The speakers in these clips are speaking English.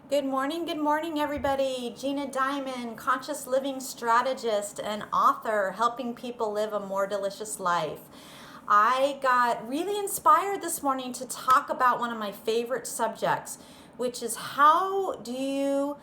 Good morning, everybody. Gina Diamond, conscious living strategist and author, helping people live a more delicious life. I got really inspired this morning to talk about one of my favorite subjects, which is how do you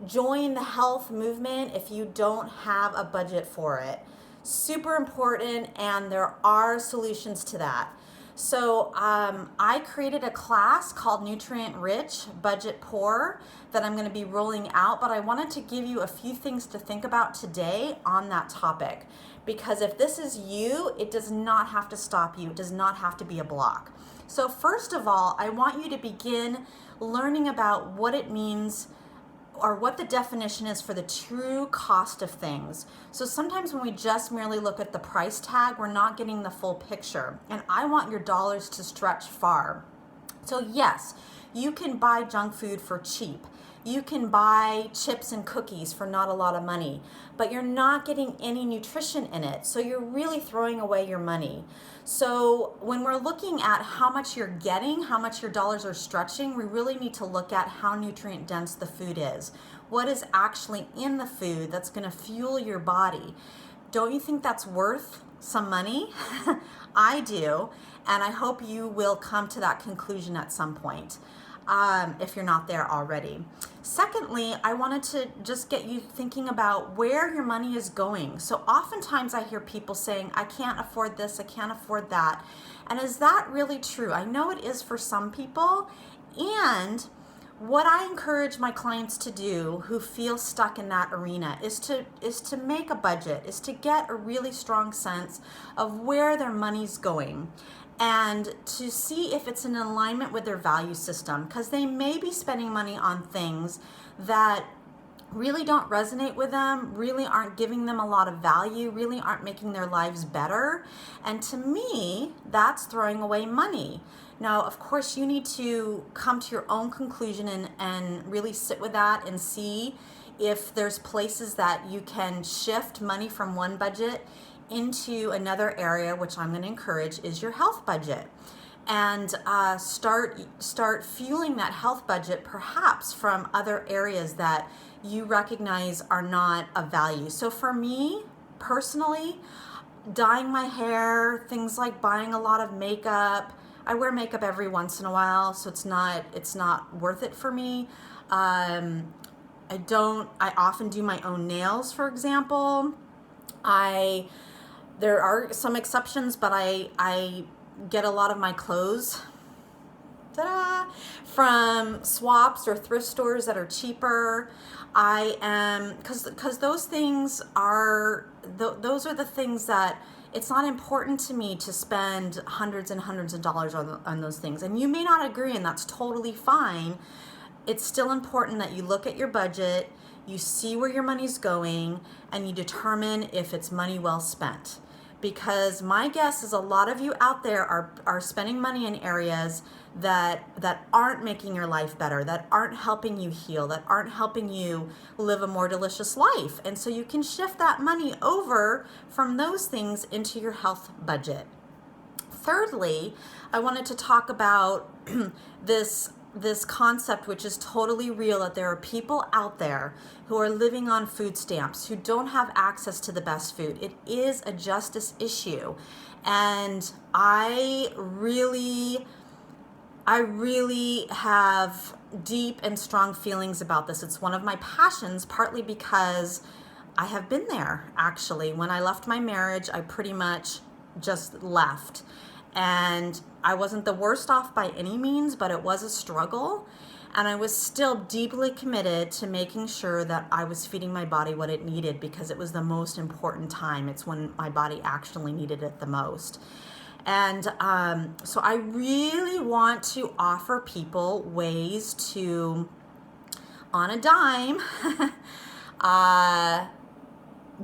join the health movement if you don't have a budget for it? Super important, and there are solutions to that. So I created a class called Nutrient Rich, Budget Poor that I'm going to be rolling out, but I wanted to give you a few things to think about today on that topic. Because if this is you, it does not have to stop you. It does not have to be a block. So first of all, I want you to begin learning about what it means or what the definition is for the true cost of things. So sometimes when we just merely look at the price tag, we're not getting the full picture. And I want your dollars to stretch far. So yes, you can buy junk food for cheap. You can buy chips and cookies for not a lot of money, but you're not getting any nutrition in it. So you're really throwing away your money. So when we're looking at how much you're getting, how much your dollars are stretching, we really need to look at how nutrient dense the food is. What is actually in the food that's going to fuel your body? Don't you think that's worth some money? I do, and I hope you will come to that conclusion at some point. If you're not there already. Secondly, I wanted to just get you thinking about where your money is going. So oftentimes I hear people saying, I can't afford this, I can't afford that. And is that really true? I know it is for some people. And what I encourage my clients to do who feel stuck in that arena is to make a budget, is to get a really strong sense of where their money's going, and to see if it's in alignment with their value system, because they may be spending money on things that really don't resonate with them, really aren't giving them a lot of value, really aren't making their lives better. And to me, that's throwing away money. Now, of course, you need to come to your own conclusion and really sit with that and see if there's places that you can shift money from one budget into another area, which I'm going to encourage is your health budget. And start fueling that health budget perhaps from other areas that you recognize are not of value. So for me personally, dyeing my hair, things like buying a lot of makeup. I wear makeup every once in a while, so it's not worth it for me. I often do my own nails, for example. There are some exceptions, but I get a lot of my clothes from swaps or thrift stores that are cheaper. Because those things are, those are the things that it's not important to me to spend hundreds and hundreds of dollars on those things. And you may not agree, and that's totally fine. It's still important that you look at your budget, you see where your money's going, and you determine if it's money well spent. Because my guess is a lot of you out there are spending money in areas that aren't making your life better, that aren't helping you heal, that aren't helping you live a more delicious life. And so you can shift that money over from those things into your health budget. Thirdly, I wanted to talk about this concept, which is totally real, that there are people out there who are living on food stamps, who don't have access to the best food. It is a justice issue. And I really have deep and strong feelings about this. It's one of my passions, partly because I have been there, actually. When I left my marriage, I pretty much just left. And I wasn't the worst off by any means, but it was a struggle. And I was still deeply committed to making sure that I was feeding my body what it needed, because it was the most important time. It's when my body actually needed it the most. And so I really want to offer people ways to, on a dime,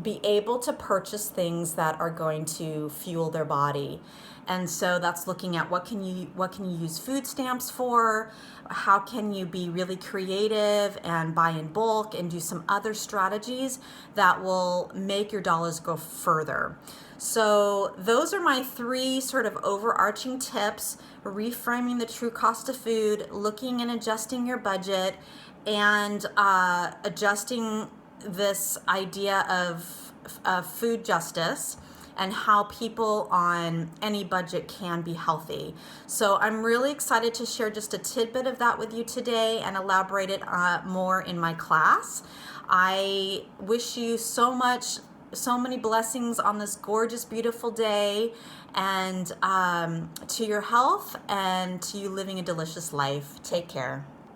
be able to purchase things that are going to fuel their body. And so that's looking at what can you use food stamps for, how can you be really creative and buy in bulk and do some other strategies that will make your dollars go further. So those are my three sort of overarching tips: reframing the true cost of food, looking and adjusting your budget, and adjusting this idea of food justice and how people on any budget can be healthy. So I'm really excited to share just a tidbit of that with you today and elaborate it more in my class. I wish you so many blessings on this gorgeous, beautiful day, and to your health and to you living a delicious life. Take care.